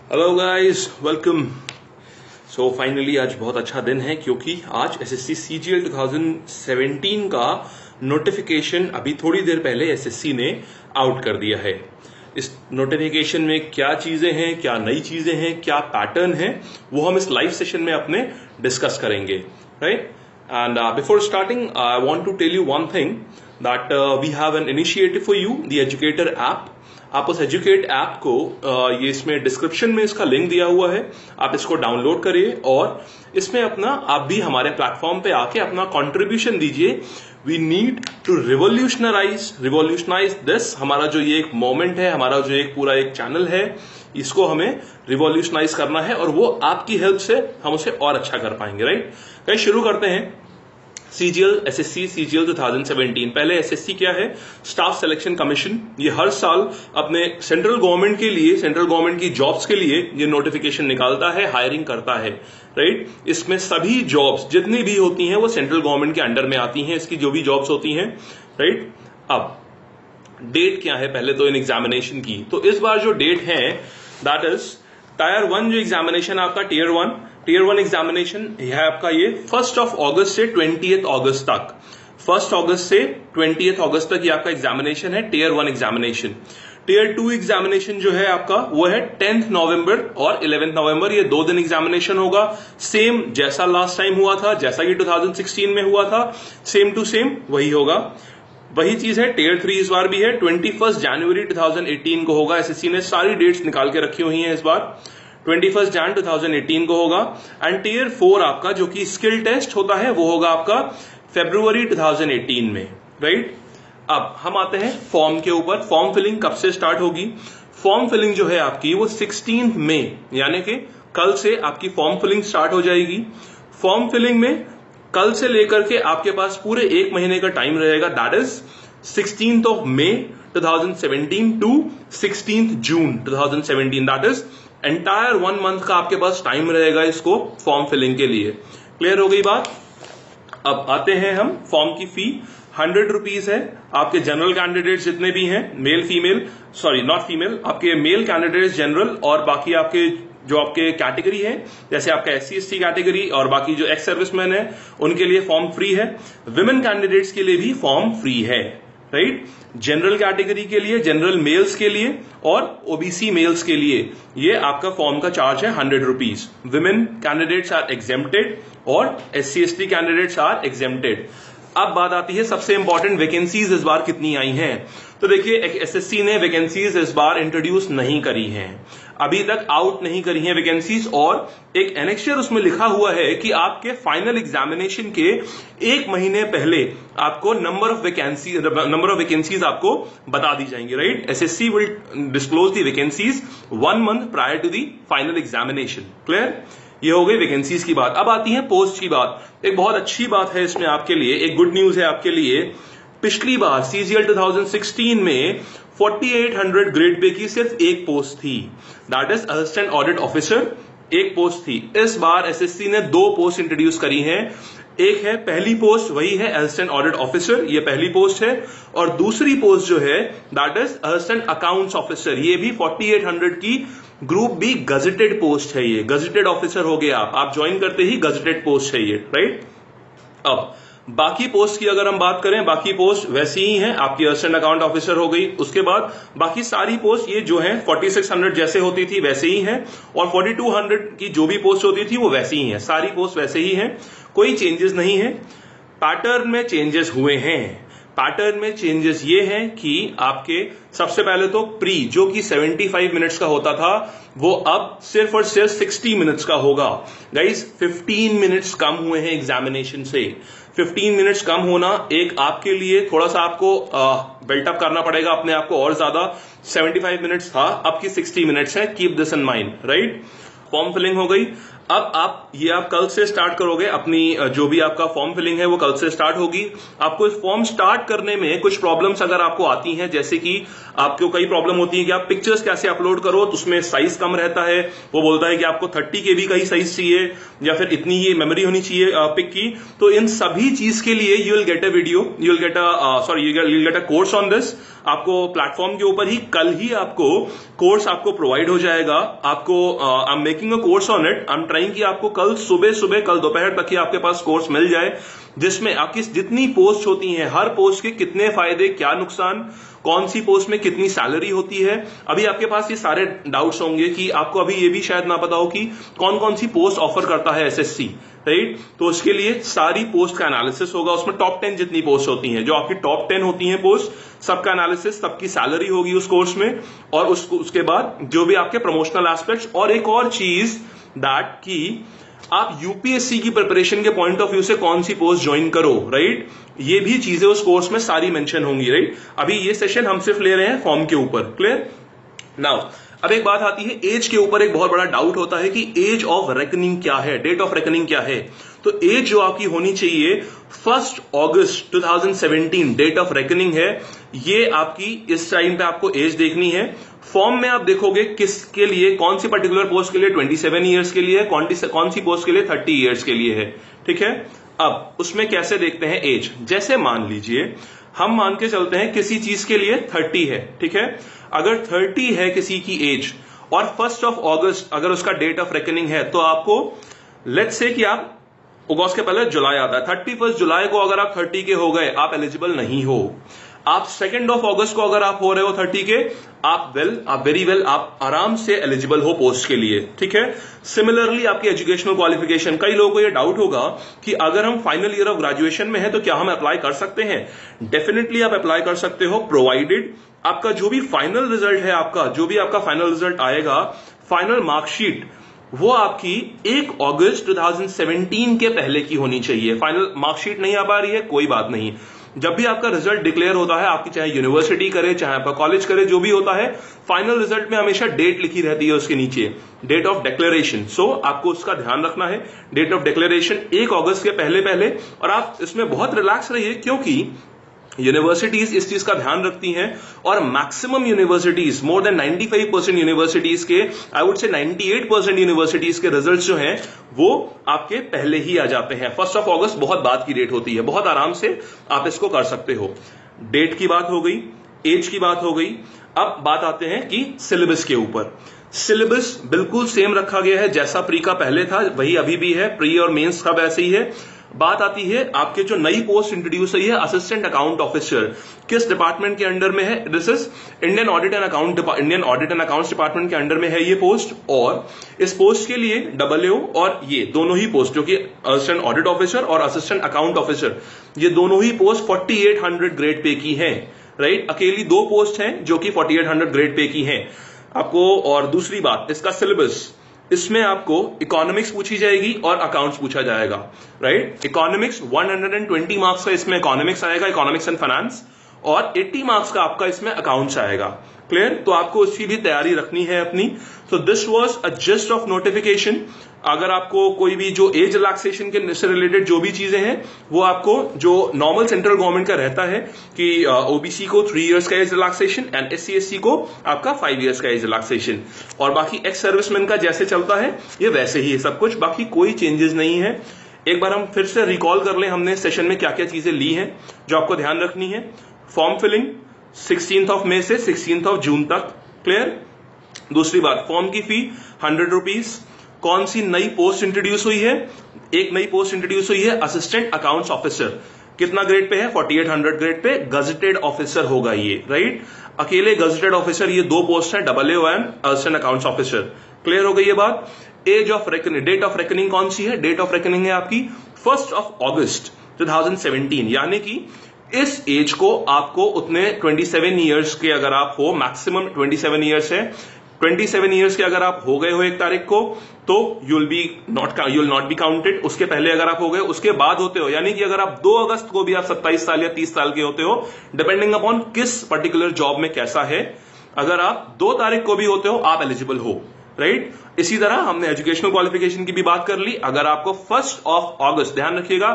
Hello guys, welcome. So finally आज बहुत अच्छा दिन है क्योंकि आज एसएससी सीजीएल 2017 का नोटिफिकेशन अभी थोड़ी देर पहले एसएससी ने आउट कर दिया है। इस नोटिफिकेशन में क्या चीजें हैं, क्या नई चीजें हैं, क्या पैटर्न है, वो हम इस लाइव सेशन में अपने डिस्कस करेंगे, right? And before starting, I want to tell you one thing that we have an initiative for you, the Educator app. आप उस एजुकेट ऐप को ये इसमें डिस्क्रिप्शन में इसका लिंक दिया हुआ है, आप इसको डाउनलोड करिए और इसमें अपना आप भी हमारे प्लेटफॉर्म पे आके अपना कंट्रीब्यूशन दीजिए। We need to revolutionize this. हमारा जो ये एक मोमेंट है, हमारा जो एक पूरा एक चैनल है, इसको हमें रिवोल्यूशनाइज करना है और वो आपकी हेल्प से हम उसे और अच्छा कर पाएंगे, राइट? कहीं शुरू करते हैं। CGL SSC CGL 2017। पहले एसएससी क्या है? Staff selection commission. ये हर साल अपने सेंट्रल गवर्नमेंट के लिए, सेंट्रल गवर्नमेंट की जॉब्स के लिए ये नोटिफिकेशन निकालता है, हायरिंग करता है, राइट? इसमें सभी जॉब्स जितनी भी होती हैं वो सेंट्रल गवर्नमेंट के अंडर में आती हैं, इसकी जो भी जॉब्स होती हैं, राइट? अब डेट क्या है पहले तो इन एग्जामिनेशन की? तो इस बार जो डेट है दैट इज टायर 1 जो एग्जामिनेशन आपका टीयर वन एग्जामिनेशन है आपका ये 1 अगस्त से 20 अगस्त तक। 1 अगस्त से 20 अगस्त तक ये आपका एग्जामिनेशन है, टीयर 1 एग्जामिनेशन। टीयर 2 एग्जामिनेशन जो है आपका वो है 10 नवंबर और 11 नवंबर। ये 2 दिन एग्जामिनेशन होगा, सेम जैसा लास्ट टाइम हुआ था, जैसा कि 2016 में हुआ था, सेम टू सेम वही होगा। वही चीज है, टीयर 3 इस बार भी है, 21 जनवरी 2018 को होगा। एसएससी ने सारी डेट्स निकाल के रखी हुई हैं इस बार, 21 जन 2018 को होगा। एंड टीयर 4 आपका जो कि स्किल टेस्ट होता है वो होगा आपका फरवरी 2018 में, राइट? अब हम आते हैं फॉर्म के ऊपर। फॉर्म फिलिंग कब से स्टार्ट होगी? फॉर्म फिलिंग जो है आपकी वो 16 मई यानी कि कल से आपकी फॉर्म फिलिंग स्टार्ट हो जाएगी। फॉर्म फिलिंग में कल से लेकर के आपके पास पूरे 1 महीने का टाइम रहेगा, that is 16 May 2017 to 16 June 2017, that is entire 1 month का आपके पास टाइम रहेगा इसको फॉर्म फिलिंग के लिए। क्लियर हो गई बात? अब आते हैं हम फॉर्म की फी 100 रुपीज है। आपके जनरल कैंडिडेट्स जितने भी हैं, male female, sorry not female, आपके मेल कैंडिडेट्स जनरल और बाकी आपके जो आपके कैटेगरी है, जैसे आपका एससी एसटी कैटेगरी और बाकी जो एक्स सर्विसमैन है, उनके लिए फॉर्म फ्री है। विमेन कैंडिडेट्स के लिए भी फॉर्म फ्री है, राइट? जनरल कैटेगरी के लिए, जनरल मेल्स के लिए और ओबीसी मेल्स के लिए ये आपका फॉर्म का चार्ज है 100 rupees. Women candidates are exempted और SC ST candidates are exempted. अब बात आती है सबसे इंपॉर्टेंट, वैकेंसीज इस बार कितनी आई हैं? तो देखिए एसएससी ने वैकेंसीज इस बार इंट्रोड्यूस नहीं करी हैं, अभी तक आउट नहीं करी हैं वैकेंसीज, और एक एनेक्सचर उसमें लिखा हुआ है कि आपके फाइनल एग्जामिनेशन के 1 महीने पहले आपको नंबर ऑफ वैकेंसीज आपको बता दी जाएंगी, right? SSC will disclose the vacancies 1 month prior to the final examination. Clear? ये हो गई वैकेंसीज की बात। अब आती है पोस्ट की बात। एक बहुत अच्छी बात है इसमें आपके लिए, एक गुड न्यूज है आपके लिए। पिछली बार सीजीएल 2016 में 4800 ग्रेड पे की सिर्फ एक पोस्ट थी, that is assistant audit officer, एक पोस्ट थी। इस बार एसएससी ने 2 पोस्ट इंट्रोड्यूस करी हैं। एक है पहली पोस्ट, वही है असिस्टेंट ऑडिट ऑफिसर, ये पहली पोस्ट है, और दूसरी पोस्ट जो है that is assistant accounts officer. ये भी 4800 की ग्रुप बी गजेटेड पोस्ट है, ये गजेटेड ऑफिसर हो गया आप ज्वाइन करते ही गजेटेड पोस्ट है ये, राइट? अब बाकी पोस्ट की अगर हम बात करें, बाकी पोस्ट वैसी ही हैं, आपकी असिस्टेंट अकाउंट ऑफिसर हो गई, उसके बाद बाकी सारी पोस्ट ये जो है 4600 जैसे होती थी वैसे ही हैं, और 4200 की जो भी पोस्ट होती थी वो वैसी ही हैं, सारी पोस्ट वैसे ही हैं, कोई चेंजेस नहीं है। पैटर्न में चेंजेस हुए हैं। पैटर्न में चेंजेस ये हैं कि आपके सबसे पहले तो प्री जो कि 75 मिनट्स का होता था वो अब सिर्फ और सिर्फ 60 मिनट्स का होगा। गाइस 15 मिनट्स कम हुए हैं एग्जामिनेशन से। 15 मिनट्स कम होना एक आपके लिए थोड़ा सा आपको बिल्टअप करना पड़ेगा अपने आप को और ज्यादा। 75 मिनट्स था, अब की 60 मिनट्स है, keep this in mind, right? Form filling हो गई। अब आप कल से स्टार्ट करोगे अपनी जो भी आपका फॉर्म फिलिंग है वो कल से स्टार्ट होगी। आपको इस फॉर्म स्टार्ट करने में कुछ प्रॉब्लम्स अगर आपको आती हैं, जैसे कि आपको कई प्रॉब्लम होती है कि आप पिक्चर्स कैसे अपलोड करो, तो उसमें साइज कम रहता है, वो बोलता है कि आपको 30 KB का ही साइज चाहिए या फिर इतनी ही मेमोरी होनी चाहिए पिक की। तो इन सभी चीज के लिए you will get a video, you will get a course on this. आपको प्लेटफॉर्म के ऊपर ही कल ही आपको कोर्स आपको प्रोवाइड हो जाएगा। आपको I am making a course on it. I am trying कि आपको कल सुबह कल दोपहर तक ही आपके पास कोर्स मिल जाए, जिसमें आपकी जितनी पोस्ट होती हैं, हर पोस्ट के कितने फायदे क्या नुकसान, कौन सी पोस्ट में कितनी सैलरी होती है। अभी आपके पास ये सारे डाउट्स होंगे कि आपको अभी ये भी शायद ना पता हो कि कौन कौन सी पोस्ट ऑफर करता है एसएससी, राइट। तो उसके लिए सारी पोस्ट का एनालिसिस होगा। उसमें टॉप 10 जितनी पोस्ट होती हैं, जो आपकी टॉप 10 होती हैं पोस्ट, सबका एनालिसिस, सबकी सैलरी होगी उस कोर्स में। और उसके बाद जो भी आपके प्रमोशनल एस्पेक्ट्स, और एक और चीज दैट कि आप यूपीएससी की प्रिपरेशन के पॉइंट ऑफ व्यू से कौन सी पोस्ट ज्वाइन करो, राइट। ये भी चीजें उस कोर्स में सारी मेंशन होंगी, राइट। अभी ये सेशन हम सिर्फ ले रहे हैं फॉर्म के ऊपर, क्लियर। नाउ अब एक बात आती है एज के ऊपर। एक बहुत बड़ा डाउट होता है कि एज ऑफ रेकनिंग क्या है, डेट ऑफ रेकनिंग क्या है। तो एज जो आपकी होनी चाहिए 1 अगस्त 2017 डेट ऑफ रेकनिंग है। ये आपकी इस टाइम पे आपको एज देखनी है। फॉर्म में आप देखोगे किसके लिए, कौन सी पर्टिकुलर पोस्ट के लिए 27 ईयर्स के लिए, कौन सी पोस्ट के लिए 30 ईयर्स के लिए है, ठीक है। अब उसमें कैसे देखते हैं एज, जैसे मान लीजिए हम मान के चलते हैं किसी चीज के लिए 30 है, ठीक है। अगर 30 है किसी की एज और 1 अगस्त अगर उसका डेट ऑफ रेकनिंग है, तो आपको लेट्स से कि आप अगस्त के पहले जुलाई आता है, 31 जुलाई को अगर आप 30 के हो गए, आप एलिजिबल नहीं हो। आप 2 अगस्त को अगर आप हो रहे हो 30 के, आप वेरी वेल आप आराम से एलिजिबल हो पोस्ट के लिए, ठीक है। सिमिलरली आपकी एजुकेशनल क्वालिफिकेशन, कई लोगों को ये डाउट होगा कि अगर हम फाइनल ईयर ऑफ ग्रेजुएशन में है तो क्या हम अप्लाई कर सकते हैं। डेफिनेटली आप अप्लाई कर सकते हो, प्रोवाइडेड आपका जो भी फाइनल रिजल्ट है, आपका जो भी आपका फाइनल रिजल्ट आएगा, फाइनल मार्कशीट, वो आपकी 1 अगस्त 2017 के पहले की होनी चाहिए। फाइनल मार्कशीट नहीं आ पा रही है, कोई बात नहीं। जब भी आपका रिजल्ट डिक्लेयर होता है, आपकी चाहे यूनिवर्सिटी करे चाहे आपका कॉलेज करे, जो भी होता है, फाइनल रिजल्ट में हमेशा डेट लिखी रहती है उसके नीचे, डेट ऑफ डिक्लेरेशन। सो आपको उसका ध्यान रखना है, डेट ऑफ डिक्लेरेशन 1 अगस्त के पहले। और आप इसमें बहुत रिलैक्स रहिए, क्योंकि यूनिवर्सिटीज इस चीज का ध्यान रखती हैं। और maximum universities, more than 95% universities के, आई वुड से 98% यूनिवर्सिटीज के रिजल्ट्स जो हैं वो आपके पहले ही आ जाते हैं। 1 अगस्त बहुत बाद की डेट होती है, बहुत आराम से आप इसको कर सकते हो। डेट की बात हो गई, एज की बात हो गई। अब बात आते हैं कि सिलेबस के ऊपर। सिलेबस बिल्कुल सेम रखा गया है, जैसा प्री का पहले था वही अभी भी है, प्री और मेंस का वैसे ही है। बात आती है आपके जो नई पोस्ट इंट्रोड्यूस हुई है, असिस्टेंट अकाउंट ऑफिसर, किस डिपार्टमेंट के अंडर में है। This is Indian audit and accounts department के अंडर में है ये पोस्ट। और इस पोस्ट के लिए AAO और ये दोनों ही पोस्ट, जो कि असिस्टेंट ऑडिट ऑफिसर और असिस्टेंट अकाउंट ऑफिसर, ये दोनों ही पोस्ट 4800 ग्रेड पे की है, राइट। अकेली 2 पोस्ट हैं जो कि 4800 ग्रेड पे की हैं आपको। और दूसरी बात, इसका सिलेबस, इसमें आपको इकोनॉमिक्स पूछी जाएगी और अकाउंट्स पूछा जाएगा, राइट। इकोनॉमिक्स 120 मार्क्स का इसमें इकोनॉमिक्स आएगा, इकोनॉमिक्स एंड फाइनेंस, और 80 मार्क्स का आपका इसमें अकाउंट्स आएगा, क्लियर। तो आपको उसकी भी तैयारी रखनी है अपनी। So this was a just of notification. अगर आपको कोई भी जो एज रिलैक्सेशन के से रिलेटेड जो भी चीजें हैं, वो आपको जो नॉर्मल सेंट्रल गवर्नमेंट का रहता है कि ओबीसी को 3 इयर्स का एज रिलैक्सेशन एंड SC/SC को आपका 5 इयर्स का एज रिलैक्सेशन, और बाकी एक्स सर्विसमैन का जैसे चलता है ये वैसे ही है सब कुछ, बाकी कोई चेंजेस नहीं है। एक बार हम फिर से रिकॉल कर लें हमने सेशन में क्या क्या चीजें ली हैं जो आपको ध्यान रखनी है। फॉर्म फिलिंग 16 मई से 16 जून तक, क्लियर। दूसरी बात, फॉर्म की फी 100 रुपीज। कौन सी नई पोस्ट इंट्रोड्यूस हुई है, एक नई पोस्ट इंट्रोड्यूस हुई है असिस्टेंट अकाउंट्स ऑफिसर। कितना ग्रेड पे है, 4800 ग्रेड पे गजेटेड ऑफिसर होगा ये, राइट। अकेले गजेटेड ऑफिसर ये 2 पोस्ट है, AAO and assistant accounts officer, clear हो गई ये बात। Age of reckoning, date of reckoning कौन सी है, डेट ऑफ रेकनिंग है आपकी 1 अगस्त 2017, यानी कि इस एज को आपको उतने 27 ईयर्स के अगर आप हो, मैक्सिमम 27 ईयर्स है, 27 ईयर्स के अगर आप हो गए हो 1 तारीख को, तो यूल नॉट बी काउंटेड। उसके पहले अगर आप हो गए, उसके बाद होते हो, यानी कि अगर आप 2 अगस्त को भी आप 27 साल या 30 साल के होते हो, डिपेंडिंग अपॉन किस पर्टिकुलर जॉब में कैसा है, अगर आप 2 तारीख को भी होते हो आप एलिजिबल हो, राइट। इसी तरह हमने एजुकेशनल क्वालिफिकेशन की भी बात कर ली। अगर आपको 1 अगस्त, ध्यान रखिएगा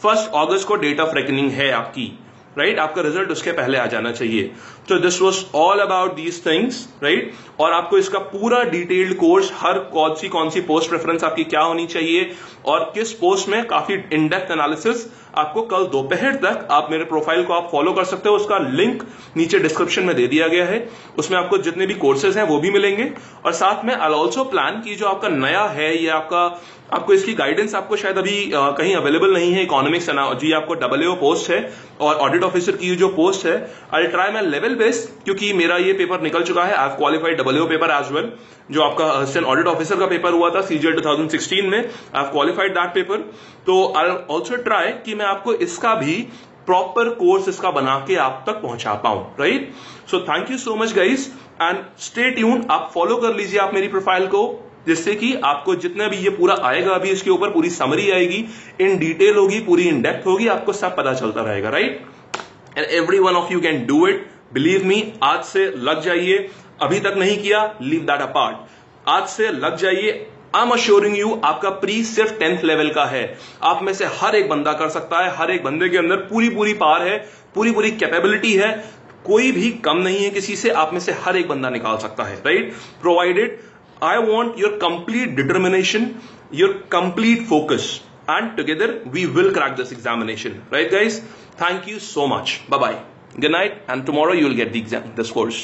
1 अगस्त को डेट ऑफ रेकनिंग है आपकी, राइट, आपका रिजल्ट उसके पहले आ जाना चाहिए। तो this was all about these things, right. और आपको इसका पूरा डिटेल्ड कोर्स, हर कौन सी पोस्ट प्रेफरेंस आपकी क्या होनी चाहिए और किस पोस्ट में, काफी इन डेप्थ एनालिसिस आपको कल दोपहर तक, आप मेरे प्रोफाइल को आप फॉलो कर सकते हो, उसका लिंक नीचे डिस्क्रिप्शन में दे दिया गया है। उसमें आपको जितने भी कोर्सेज हैं वो भी मिलेंगे और साथ में आई ऑल्सो प्लान की जो आपका नया है, ये आपको इसकी गाइडेंस आपको शायद अभी कहीं अवेलेबल नहीं है। इकोनॉमिक्स जी आपको AAO पोस्ट है और ऑडिट ऑफिसर की जो पोस्ट है, I try my level best, क्योंकि मेरा ये पेपर निकल चुका है। I have qualified AAO paper as well, जो आपका असिस्टेंट ऑडिट ऑफिसर का पेपर हुआ था CGL 2016 में, I have qualified that paper. तो आई ऑल्सो ट्राई कि मैं आपको इसका भी प्रॉपर कोर्स इसका बना के आप तक पहुंचा पाऊं, right. So thank you so much guys and stay tune. आप फॉलो कर लीजिए आप मेरी प्रोफाइल को, जिससे कि आपको जितना भी ये पूरा आएगा, अभी इसके ऊपर पूरी समरी आएगी, इन डिटेल होगी, पूरी इन डेप्थ होगी, आपको सब पता चलता रहेगा, right. And every one of you can do it, believe me. आज से लग जाइए, अभी तक नहीं किया, लीव दैट अपार्ट, आज से लग जाइए। आई एम अश्योरिंग यू, आपका प्री सिर्फ 10th लेवल का है। आप में से हर एक बंदा कर सकता है, हर एक बंदे के अंदर पूरी पावर है, पूरी कैपेबिलिटी है, कोई भी कम नहीं है किसी से, आप में से हर एक बंदा निकाल सकता है, right. Provided I want your complete determination, your complete focus, and together we will crack this examination. Right, guys? Thank you so much. Bye-bye. Good night, and tomorrow you will get the exam, this course.